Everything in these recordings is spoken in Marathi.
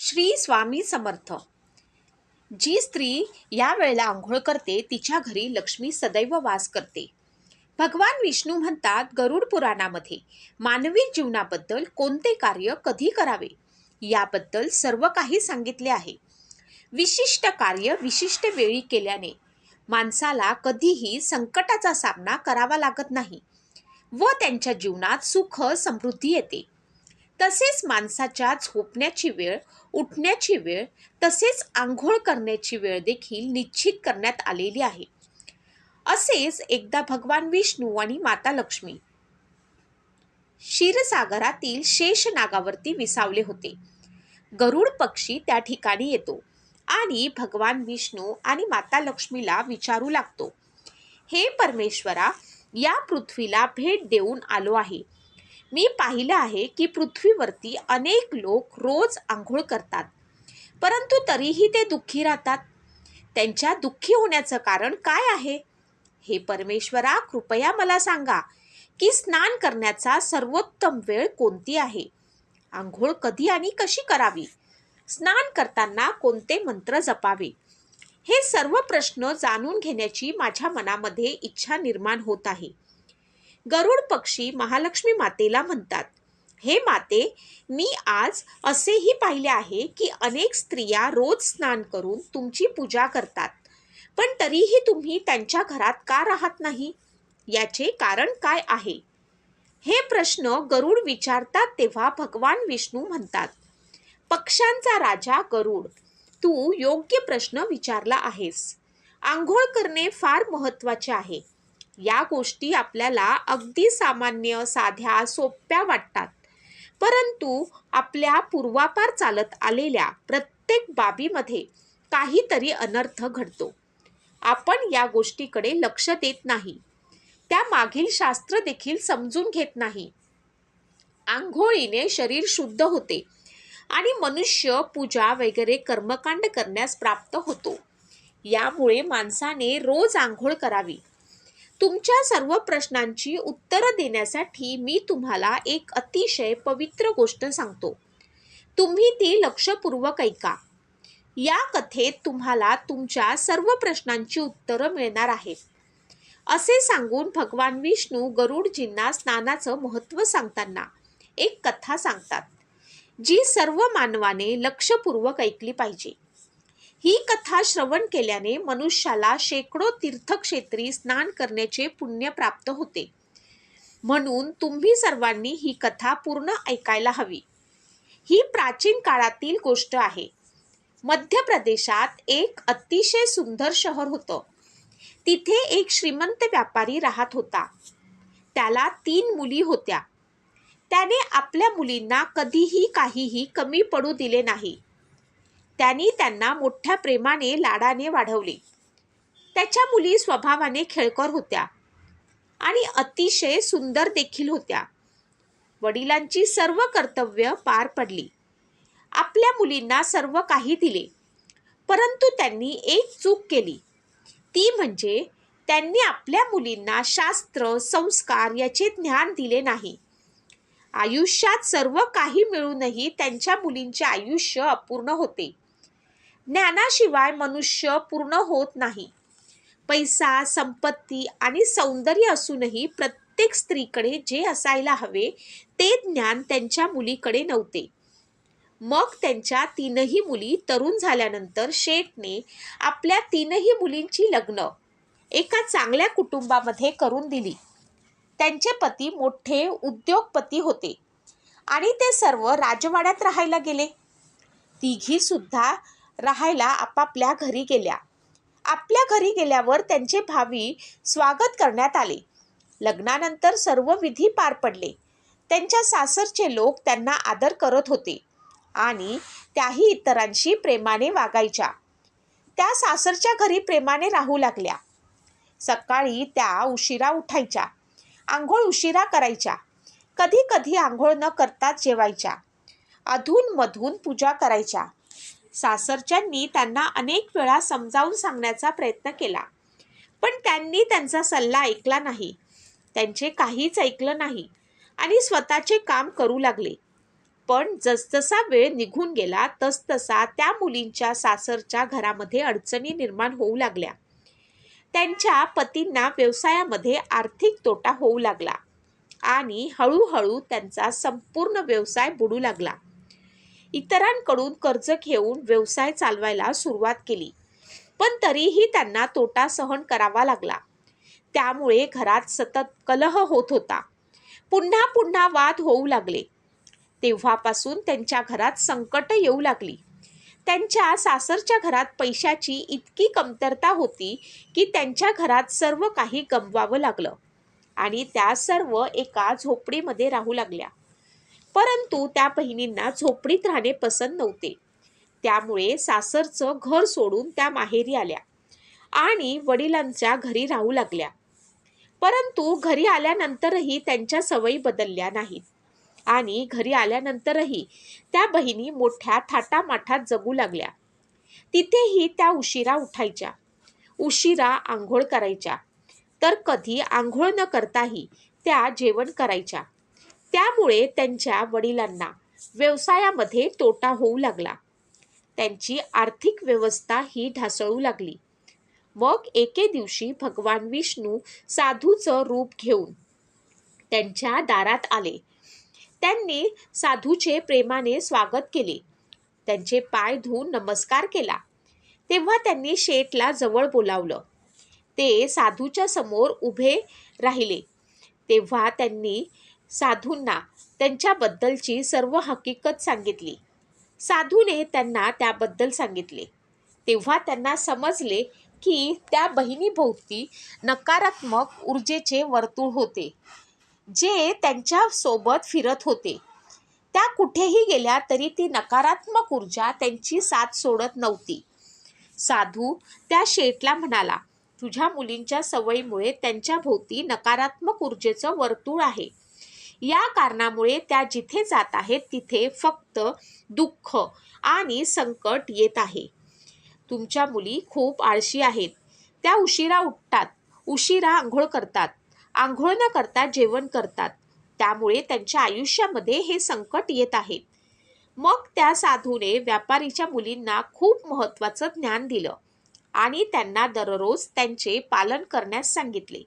श्री स्वामी समर्थ. जी स्त्री या वेळेला आंघोळ करते तिच्या घरी लक्ष्मी सदैव वास करते. भगवान विष्णू म्हणतात गरुड पुराणामध्ये मानवी जीवनाबद्दल कोणते कार्य कधी करावे याबद्दल सर्व काही सांगितले आहे. विशिष्ट कार्य विशिष्ट वेळी केल्याने माणसाला कधीही संकटाचा सामना करावा लागत नाही व त्यांच्या जीवनात सुख समृद्धी येते. तसेच माणसाच्या झोपण्याची वेळ, उठण्याची वेळ, तसेच आंघोळ करण्याची वेळ देखील निश्चित करण्यात आलेली आहे. असेच एकदा भगवान विष्णू आणि माता लक्ष्मी क्षीरसागरातील शेष नागावरती विसावले होते. गरुड पक्षी त्या ठिकाणी येतो आणि भगवान विष्णू आणि माता लक्ष्मीला विचारू लागतो, हे परमेश्वरा, या पृथ्वीला भेट देऊन आलो आहे. मी पाहिलं आहे की पृथ्वीवरती अनेक लोक रोज आंघोळ करतात, परंतु तरीही ते दुःखी राहतात. त्यांच्या दुःखी होण्याचं कारण काय आहे? हे परमेश्वरा, कृपया मला सांगा की स्नान करण्याचा सर्वोत्तम वेळ कोणती आहे? आंघोळ कधी आणि कशी करावी? स्नान करताना कोणते मंत्र जपावे? हे सर्व प्रश्न जाणून घेण्याची माझ्या मनामध्ये इच्छा निर्माण होत आहे. गरुड पक्षी महालक्ष्मी मातेला म्हणतात, हे माते, मी आज असेही पाहिले आहे की अनेक स्त्रिया रोज स्नान करून तुमची पूजा करतात, पण तरीही तुम्ही त्यांच्या घरात का राहत नाही? याचे कारण काय आहे? हे प्रश्न गरुड विचारतात तेव्हा भगवान विष्णू म्हणतात, पक्ष्यांचा राजा गरुड, तू योग्य प्रश्न विचारला आहेस. आंघोळ करणे फार महत्त्वाचे आहे. या गोष्टी आपल्याला अगदी सामान्य, साध्या, सोप्या वाटतात, परंतु आपल्या पूर्वापार चालत आलेल्या प्रत्येक बाबीमध्ये काहीतरी अनर्थ घडतो. आपण या गोष्टीकडे लक्ष देत नाही, त्या मागील शास्त्र देखील समजून घेत नाही. आंघोळीने शरीर शुद्ध होते आणि मनुष्य पूजा वगैरे कर्मकांड करण्यास प्राप्त होतो. यामुळे माणसाने रोज आंघोळ करावी. तुमच्या सर्व प्रश्नांची उत्तरं देण्यासाठी मी तुम्हाला एक अतिशय पवित्र गोष्ट सांगतो. तुम्ही ती लक्षपूर्वक ऐका. या कथेत तुम्हाला तुमच्या सर्व प्रश्नांची उत्तरं मिळणार आहेत. असे सांगून भगवान विष्णू गरुडजींना स्नानाचं महत्त्व सांगताना एक कथा सांगतात, जी सर्व मानवाने लक्षपूर्वक ऐकली पाहिजे. ही कथा श्रवण केल्याने मनुष्याला शेकडो तीर्थक्षेत्री स्नान करण्याचे पुण्य प्राप्त होते. म्हणून तुम्ही सर्वांनी ही कथा पूर्ण ऐकायला हवी. ही प्राचीन काळातील गोष्ट आहे. मध्य प्रदेशात एक अतिशय सुंदर शहर होतं. तिथे एक श्रीमंत व्यापारी राहत होता. त्याला 3 मुली होत्या. त्याने आपल्या मुलींना कधीही काहीही कमी पडू दिले नाही. त्यांनी त्यांना मोठ्या प्रेमाने, लाडाने वाढवले. त्याच्या मुली स्वभावाने खेळकर होत्या आणि अतिशय सुंदर देखील होत्या. वडिलांची सर्व कर्तव्य पार पडली. आपल्या मुलींना सर्व काही दिले, परंतु त्यांनी एक चूक केली. ती म्हणजे त्यांनी आपल्या मुलींना शास्त्र, संस्कार याचे ज्ञान दिले नाही. आयुष्यात सर्व काही मिळूनही त्यांच्या मुलींचे आयुष्य अपूर्ण होते. ज्ञानाशिवाय मनुष्य पूर्ण होत नाही. पैसा, संपत्ती आणि सौंदर्य असूनही प्रत्येक स्त्रीकडे जे असायला हवे ते ज्ञान त्यांच्या मुलीकडे नव्हते. मग त्यांच्या 3ही मुली तरुण झाल्यानंतर शेठने आपल्या 3ही मुलींची लग्न एका चांगल्या कुटुंबामध्ये करून दिली. त्यांचे पती मोठे उद्योगपती होते आणि ते सर्व राजवाड्यात राहायला गेले. तिघी सुद्धा राहायला आपापल्या घरी गेल्या. आपल्या घरी गेल्यावर त्यांचे भावी स्वागत करण्यात आले. लग्नानंतर सर्व विधी पार पडले. त्यांच्या सासरचे लोक त्यांना आदर करत होते आणि त्याही इतरांशी प्रेमाने वागायच्या. त्या सासरच्या घरी प्रेमाने राहू लागल्या. सकाळी त्या उशिरा उठायच्या, आंघोळ उशिरा करायच्या, कधी कधी आंघोळ न करताच जेवायच्या, अधूनमधून पूजा करायच्या. सासरच्यांनी त्यांना अनेक वेळा समजावून सांगण्याचा प्रयत्न केला, पण त्यांनी त्यांचा सल्ला ऐकला नाही. त्यांचे काहीच ऐकलं नाही आणि स्वतःचे काम करू लागले. पण जसजसा वेळ निघून गेला तसतसा त्या मुलींच्या सासरच्या घरामध्ये अडचणी निर्माण होऊ लागल्या. त्यांच्या पतींना व्यवसायामध्ये आर्थिक तोटा होऊ लागला आणि हळूहळू त्यांचा संपूर्ण व्यवसाय बुडू लागला. इतरांकडून कर्ज घेऊन व्यवसाय चालवायला सुरुवात केली, पण तरीही त्यांना तोटा सहन करावा लागला. त्यामुळे घरात सतत कलह होत होता. पुन्हा पुन्हा वाद होऊ लागले. तेव्हापासून त्यांच्या घरात संकट येऊ लागली. त्यांच्या सासरच्या घरात पैशाची इतकी कमतरता होती की त्यांच्या घरात सर्व काही गमवावं लागलं आणि त्या सर्व एका झोपडीमध्ये राहू लागल्या. परंतु त्या बहिणींना झोपडीत राहणे पसंत नव्हते. त्यामुळे सासरचं घर सोडून त्या माहेरी आल्या आणि वडिलांच्या घरी राहू लागल्या. परंतु घरी आल्यानंतरही त्यांच्या सवयी बदलल्या नाहीत आणि घरी आल्यानंतरही त्या बहिणी मोठ्या थाटामाटात जगू लागल्या. तिथेही त्या उशिरा उठायच्या, उशिरा आंघोळ करायच्या, तर कधी आंघोळ न करताही त्या जेवण करायच्या. त्यामुळे त्यांच्या वडिलांना व्यवसायामध्ये तोटा होऊ लागला. त्यांची आर्थिक व्यवस्था ही ढासळू लागली. मग एके दिवशी भगवान विष्णू साधूचं रूप घेऊन त्यांच्या दारात आले. त्यांनी साधूचे प्रेमाने स्वागत केले. त्यांचे पाय धुवून नमस्कार केला. तेव्हा त्यांनी शेठला जवळ बोलावलं. ते साधूच्या समोर उभे राहिले. तेव्हा त्यांनी साधूंना त्यांच्याबद्दलची सर्व हकीकत सांगितली. साधूने त्यांना त्याबद्दल सांगितले. तेव्हा त्यांना समजले की त्या बहिणीभोवती नकारात्मक ऊर्जेचे वर्तुळ होते, जे त्यांच्या सोबत फिरत होते. त्या कुठेही गेल्या तरी ती नकारात्मक ऊर्जा त्यांची साथ सोडत नव्हती. साधू त्या शेठला म्हणाला, तुझ्या मुलींच्या सवयीमुळे त्यांच्या भोवती नकारात्मक ऊर्जेचं वर्तुळ आहे. या कारणामुळे त्या जिथे जात आहेत तिथे फक्त दुःख आणि संकट येत आहे. तुमच्या मुली खूप आळशी आहेत. त्या उशिरा उठतात, उशिरा आंघोळ करतात, आंघोळ न करता जेवण करतात. त्यामुळे त्यांच्या आयुष्यामध्ये हे संकट येत आहेत. मग त्या साधूने व्यापारीच्या मुलींना खूप महत्त्वाचं ज्ञान दिलं आणि त्यांना दररोज त्यांचे पालन करण्यास सांगितले.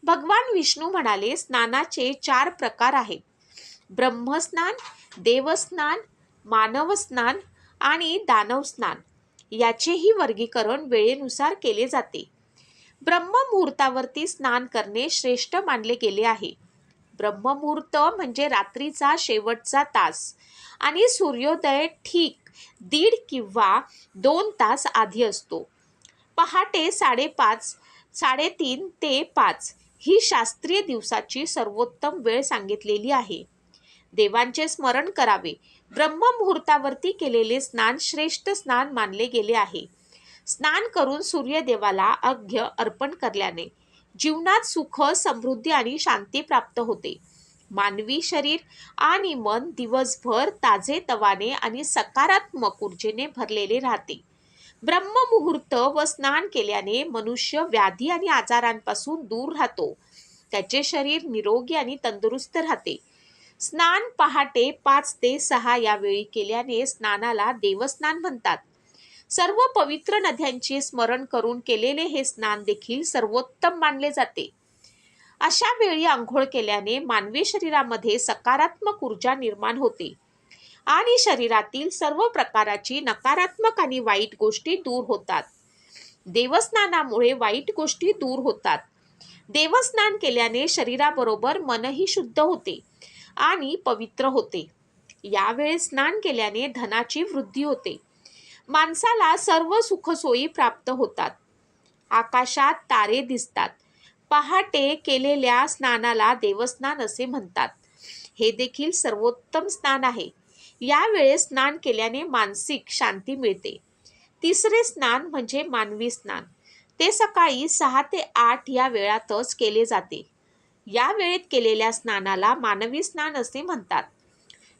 भगवान विष्णू म्हणाले, स्नानाचे 4 प्रकार आहेत: ब्रह्मस्नान, देवस्नान, मानवस्नान आणि दानवस्नान. याचेही वर्गीकरण वेळेनुसार केले जाते. ब्रह्ममुहूर्तावरती स्नान करणे श्रेष्ठ मानले गेले आहे. ब्रह्ममुहूर्त म्हणजे रात्रीचा शेवटचा तास आणि सूर्योदय ठीक 1.5 किंवा 2 तास आधी असतो. पहाटे 5:30, 3:30 ते 5 ही शास्त्रीय दिवसाची सर्वोत्तम वेळ सांगितलेली आहे. देवांचे स्मरण करावे. ब्रह्ममुहूर्तावरती केलेले स्नान श्रेष्ठ स्नान मानले गेले आहे. स्नान करून सूर्यदेवाला अर्घ्य अर्पण केल्याने जीवनात सुख, समृद्धी आणि शांती प्राप्त होते. मानवी शरीर आणि मन दिवसभर ताजेतवाने आणि सकारात्मक ऊर्जेने भरलेले राहते. ब्रह्ममुहूर्त व स्नान केल्याने मनुष्य व्याधी आणि आजारांपासून दूर राहतो. त्याचे शरीर निरोगी आणि तंदुरुस्त राहते. स्नान पहाटे 5 ते 6 या वेळी केल्याने स्नानाला देवस्नान म्हणतात. सर्व पवित्र नद्यांचे स्मरण करून केलेले हे स्नान देखील सर्वोत्तम मानले जाते. अशा वेळी आंघोळ केल्याने मानवी शरीरामध्ये सकारात्मक ऊर्जा निर्माण होते आणि शरीरातील सर्व प्रकारची नकारात्मक आणि वाईट गोष्टी दूर होतात. देवस्नानामुळे वाईट गोष्टी दूर होतात. देवस्नान केल्याने शरीराबरोबर मनही शुद्ध होते आणि पवित्र होते. यावेळी स्नान केल्याने धनाची वृद्धी होते. माणसाला सर्व सुखसोयी प्राप्त होतात. आकाशात तारे दिसतात. पहाटे केलेल्या स्नानाला देवस्नान असे म्हणतात. हे देखील सर्वोत्तम स्नान आहे. यावेळेस स्नान केल्याने मानसिक शांती मिळते. तिसरे स्नान म्हणजे मानवी स्नान. ते सकाळी 6 ते 8 या वेळातच केले जाते. या वेळेत केलेल्या स्नानाला मानवी स्नान असे म्हणतात.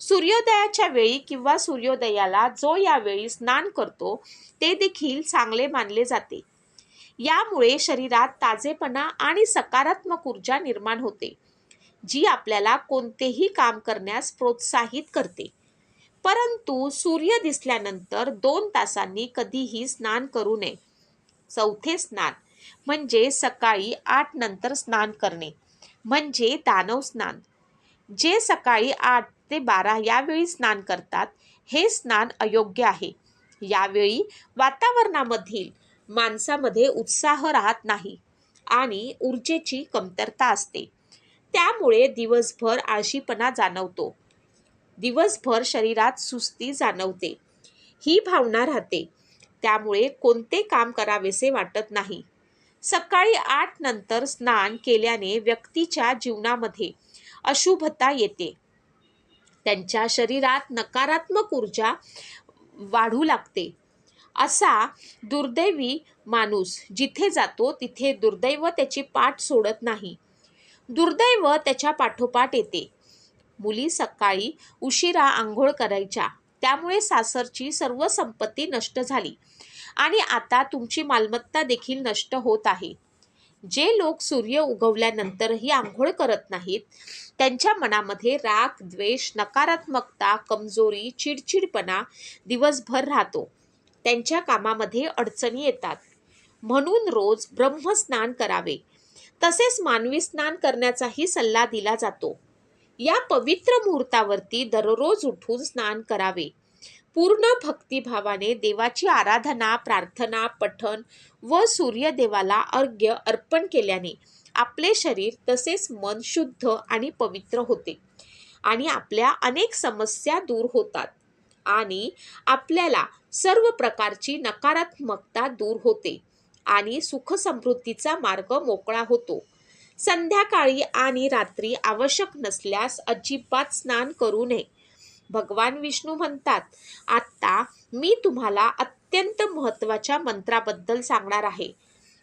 सूर्योदयाच्या वेळी किंवा सूर्योदयाला जो यावेळी स्नान करतो ते देखील चांगले मानले जाते. यामुळे शरीरात ताजेपणा आणि सकारात्मक ऊर्जा निर्माण होते, जी आपल्याला कोणतेही काम करण्यास प्रोत्साहित करते. परंतु सूर्य दिसल्यानंतर 2 तासांनी कधीही स्नान करू नये. चौथे स्नान म्हणजे सकाळी 8 नंतर स्नान करणे, म्हणजे दानव स्नान. जे सकाळी 8 ते 12 यावेळी स्नान करतात, हे स्नान अयोग्य आहे. यावेळी वातावरणामधील माणसामध्ये उत्साह राहत नाही आणि ऊर्जेची कमतरता असते. त्यामुळे दिवसभर आळशीपणा जाणवतो. दिवसभर शरीरात सुस्ती जाणवते. ही भावना राहते. त्यामुळे कोणते काम करावेसे वाटत नाही. सकाळी 8 नंतर स्नान केल्याने व्यक्तीच्या जीवनामध्ये अशुभता येते. त्यांच्या शरीरात नकारात्मक ऊर्जा वाढू लागते. असा दुर्दैवी माणूस जिथे जातो तिथे दुर्दैव त्याची पाठ सोडत नाही. दुर्दैव त्याच्या पाठोपाठ येते. मुली सकाळी उशिरा आंघोळ करायच्या, त्यामुळे सासरची सर्व संपत्ती नष्ट झाली आणि आता तुमची मालमत्ता देखील नष्ट होत आहे. जे लोक सूर्य उगवल्यानंतरही आंघोळ करत नाहीत, त्यांच्या मनामध्ये राग, द्वेष, नकारात्मकता, कमजोरी, चिडचिडपणा दिवसभर राहतो. त्यांच्या कामामध्ये अडचणी येतात. म्हणून रोज ब्रह्मस्नान करावे. तसेच मानवी स्नान करण्याचाही सल्ला दिला जातो. या पवित्र मुहूर्तावरती दररोज उठून स्नान करावे. पूर्ण भक्तिभावाने देवाची आराधना, प्रार्थना, पठण व सूर्यदेवाला अर्घ्य अर्पण केल्याने आपले शरीर तसेच मन शुद्ध आणि पवित्र होते आणि आपल्या अनेक समस्या दूर होतात आणि आपल्याला सर्व प्रकारची नकारात्मकता दूर होते आणि सुख समृद्धीचा मार्ग मोकळा होतो. संध्याकाळी आणि रात्री आवश्यक नसल्यास अजिबात स्नान करू नये. भगवान विष्णू म्हणतात, आता मी तुम्हाला अत्यंत महत्त्वाच्या मंत्राबद्दल सांगणार आहे,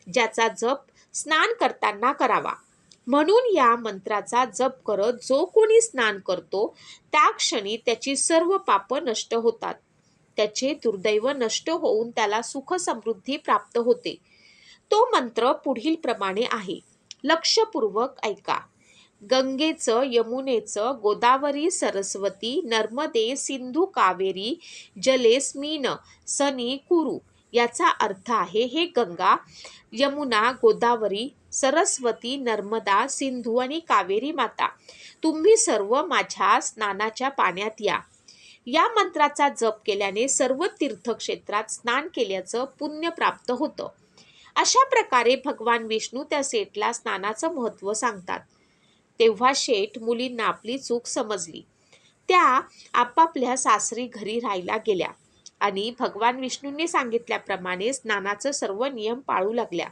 ज्याचा जप स्नान करताना करावा. म्हणून या मंत्राचा जप करत जो कोणी स्नान करतो, त्या क्षणी त्याची सर्व पापं नष्ट होतात. त्याचे दुर्दैव नष्ट होऊन त्याला सुख समृद्धी प्राप्त होते. तो मंत्र पुढील प्रमाणे आहे. लक्षपूर्वक ऐका. गंगेचं, यमुनेचं, गोदावरी, सरस्वती, नर्मदे, सिंधू, कावेरी, जलेस्मिन, सनी, कुरु. याचा अर्थ आहे, हे गंगा, यमुना, गोदावरी, सरस्वती, नर्मदा, सिंधू आणि कावेरी माता, तुम्ही सर्व माझ्या स्नानाच्या पाण्यात या. या मंत्राचा जप केल्याने सर्व तीर्थक्षेत्रात स्नान केल्याचं पुण्य प्राप्त होतं. अशा प्रकारे भगवान विष्णू त्या सेठला स्नानाचं महत्त्व सांगतात. तेव्हा शेठ मुलींना आपली चूक समजली. त्या आपापल्या सासरी घरी राहायला गेल्या आणि भगवान विष्णूंनी सांगितल्याप्रमाणे स्नानाचं सर्व नियम पाळू लागल्या.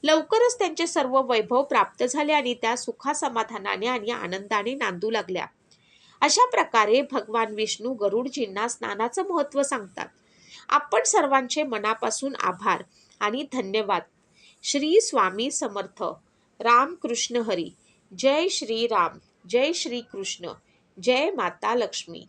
लवकरच त्यांचे सर्व वैभव प्राप्त झाले आणि त्या सुखासमाधानाने आणि आनंदाने नांदू लागल्या. अशा प्रकारे भगवान विष्णू गरुडजींना स्नानाचं महत्त्व सांगतात. आपण सर्वांचे मनापासून आभार आणि धन्यवाद. श्री स्वामी समर्थ. राम कृष्ण हरी. जय श्री राम. जय श्री कृष्ण. जय माता लक्ष्मी.